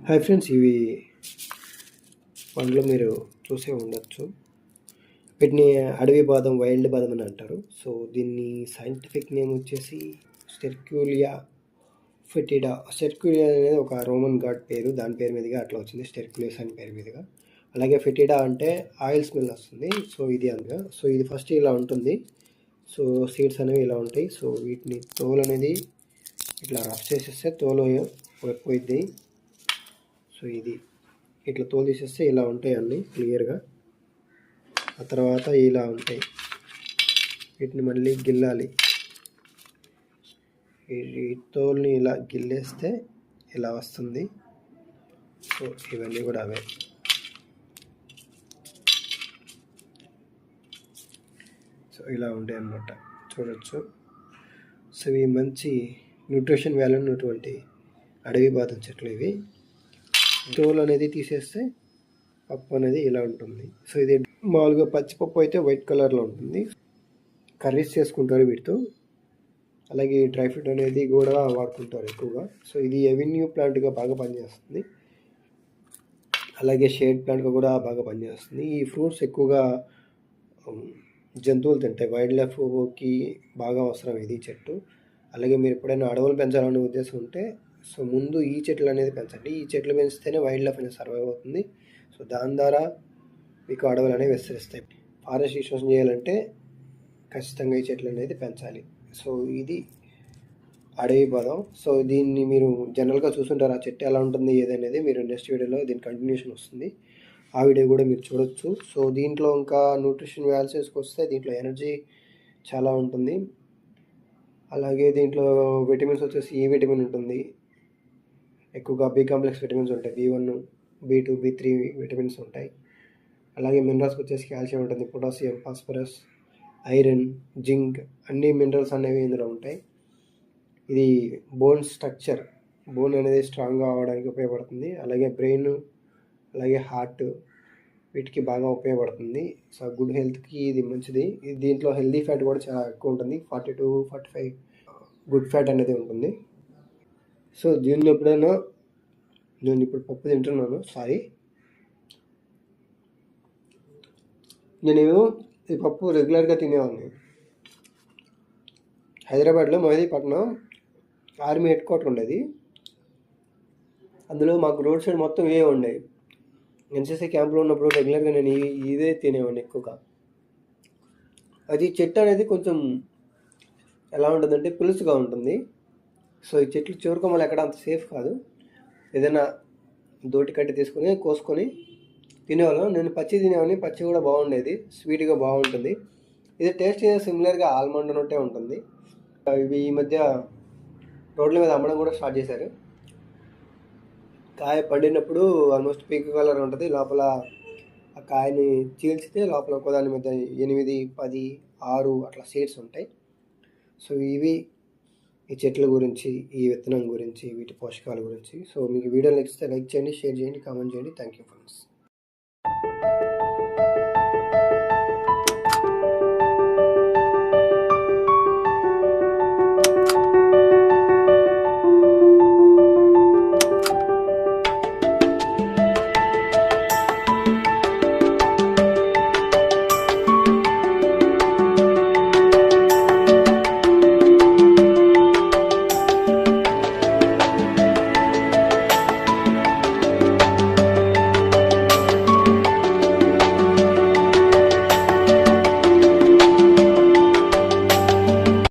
Hi friends, ఇవి పండ్లు మీరు చూసే ఉండొచ్చు. వీటిని అడవి బాదం, వైల్డ్ బాదం అని అంటారు. సో దీన్ని సైంటిఫిక్ నేమ్ వచ్చేసి స్టెర్క్యూలియా ఫెటిడా. స్టెర్క్యూలియా అనేది ఒక రోమన్ గాడ్ పేరు, దాని పేరు మీదుగా అట్లా వచ్చింది, స్టెర్క్యులియస్ అని పేరు మీదుగా. అలాగే ఫెటిడా అంటే ఆయిల్ స్మెల్ వస్తుంది. సో ఇది అందుగా. సో ఇది ఫస్ట్ ఇలా ఉంటుంది. సో సీడ్స్ అనేవి ఇలా ఉంటాయి. సో వీటిని తోలు అనేది ఇట్లా రఫ్ చేసేస్తే తోలు పోయిద్ది. సో ఇది ఇట్లా తోలు తీసేస్తే ఇలా ఉంటాయి అన్నీ క్లియర్గా. ఆ తర్వాత ఇలా ఉంటాయి. వీటిని మళ్ళీ గిల్లాలి. ఈ తోలుని ఇలా గిల్లేస్తే ఇలా వస్తుంది. సో ఇవన్నీ కూడా అవే. సో ఇలా ఉంటాయి అన్నమాట, చూడొచ్చు. సో ఇవి మంచి న్యూట్రిషన్ వాల్యూ ఉన్నటువంటి అడవి బాదం చెట్లు ఇవి. తోలు అనేది తీసేస్తే పప్పు అనేది ఇలా ఉంటుంది. సో ఇది మామూలుగా పచ్చిపప్పు అయితే వైట్ కలర్లో ఉంటుంది. కర్రీస్ చేసుకుంటారు వీటితో. అలాగే డ్రై ఫ్రూట్ అనేది కూడా వాడుకుంటారు ఎక్కువగా. సో ఇది ఎవెన్యూ ప్లాంట్గా బాగా పనిచేస్తుంది. అలాగే షేడ్ ప్లాంట్గా కూడా బాగా పనిచేస్తుంది. ఈ ఫ్రూట్స్ ఎక్కువగా జంతువులు తింటాయి. వైల్డ్ లైఫ్కి బాగా అవసరం ఇది చెట్టు. అలాగే మీరు ఎప్పుడైనా అడవులు పెంచాలనే ఉద్దేశం ఉంటే సో ముందు ఈ చెట్లు అనేది పెంచండి. ఈ చెట్లు పెంచితేనే వైల్డ్ లైఫ్ అనేది సర్వైవ్ అవుతుంది. సో దాని ద్వారా మీకు అడవులు అనేవి విస్తరిస్తాయి. ఫారెస్ట్ రిస్టోరేషన్ చేయాలంటే ఖచ్చితంగా ఈ చెట్లు అనేది పెంచాలి. సో ఇది అడవి బాదం. సో దీన్ని మీరు జనరల్గా చూస్తుంటారు, ఆ చెట్టు ఎలా ఉంటుంది ఏదనేది. మీరు నెక్స్ట్ వీడియోలో దీని కంటిన్యూషన్ వస్తుంది, ఆ వీడియో కూడా మీరు చూడొచ్చు. సో దీంట్లో ఇంకా న్యూట్రిషన్ వాల్యూస్కి వస్తే దీంట్లో ఎనర్జీ చాలా ఉంటుంది. అలాగే దీంట్లో విటమిన్స్ వచ్చేసి ఈ విటమిన్ ఉంటుంది. ఎక్కువగా బి కాంప్లెక్స్ విటమిన్స్ ఉంటాయి. B1, B2, B3 విటమిన్స్ ఉంటాయి. అలాగే మినరల్స్కి వచ్చేసి కాల్షియం ఉంటుంది, పొటాషియం, ఫాస్ఫరస్, ఐరన్, జింక్ అన్ని మినరల్స్ అనేవి ఇందులో ఉంటాయి. ఇది బోన్ స్ట్రక్చర్, బోన్ అనేది స్ట్రాంగ్గా అవ్వడానికి ఉపయోగపడుతుంది. అలాగే బ్రెయిన్, అలాగే హార్ట్ వీటికి బాగా ఉపయోగపడుతుంది. సో గుడ్ హెల్త్కి ఇది మంచిది. దీంట్లో హెల్దీ ఫ్యాట్ కూడా చాలా ఎక్కువ ఉంటుంది. 40-45 గుడ్ ఫ్యాట్ అనేది ఉంటుంది. సో దీనిలో ఎప్పుడైనా నేను ఇప్పుడు పప్పు తింటున్నాను, నేను ఈ పప్పు రెగ్యులర్గా తినేవాడిని. హైదరాబాద్లో మెహదీపట్నం ఆర్మీ హెడ్ క్వార్టర్ ఉండేది. అందులో మాకు రోడ్ సైడ్ మొత్తం ఇవే ఉండేవి. ఎన్సీసీ క్యాంప్లో ఉన్నప్పుడు రెగ్యులర్గా నేను ఇదే తినేవాడిని ఎక్కువగా. అది చెట్టు అనేది కొంచెం ఎలా ఉంటుందంటే పులుసుగా ఉంటుంది. సో ఈ చెట్లు చివరికొమ్మలు ఎక్కడ అంత సేఫ్ కాదు. ఏదైనా దోటి కట్టి తీసుకొని కోసుకొని తినేవాళ్ళం. నేను పచ్చి తినేవాడిని. పచ్చి కూడా బాగుండేది, స్వీట్గా బాగుంటుంది. ఇది టేస్ట్ సిమిలర్గా ఆల్మండ్ ఉన్నట్టే ఉంటుంది. ఇవి ఈ మధ్య రోడ్ల మీద అమ్మడం కూడా స్టార్ట్ చేశారు. కాయ పండినప్పుడు ఆల్మోస్ట్ పింక్ కలర్ ఉంటుంది. లోపల ఆ కాయని చీల్చితే లోపల ఒకదాని మీద 8, 10, 6 అట్లా సీడ్స్ ఉంటాయి. సో ఇవి ఈ చెట్ల గురించి, ఈ విత్తనం గురించి, వీటి పోషకాల గురించి. సో మీకు వీడియో నచ్చితే లైక్ చేయండి, షేర్ చేయండి, కామెంట్ చేయండి. Thank you friends.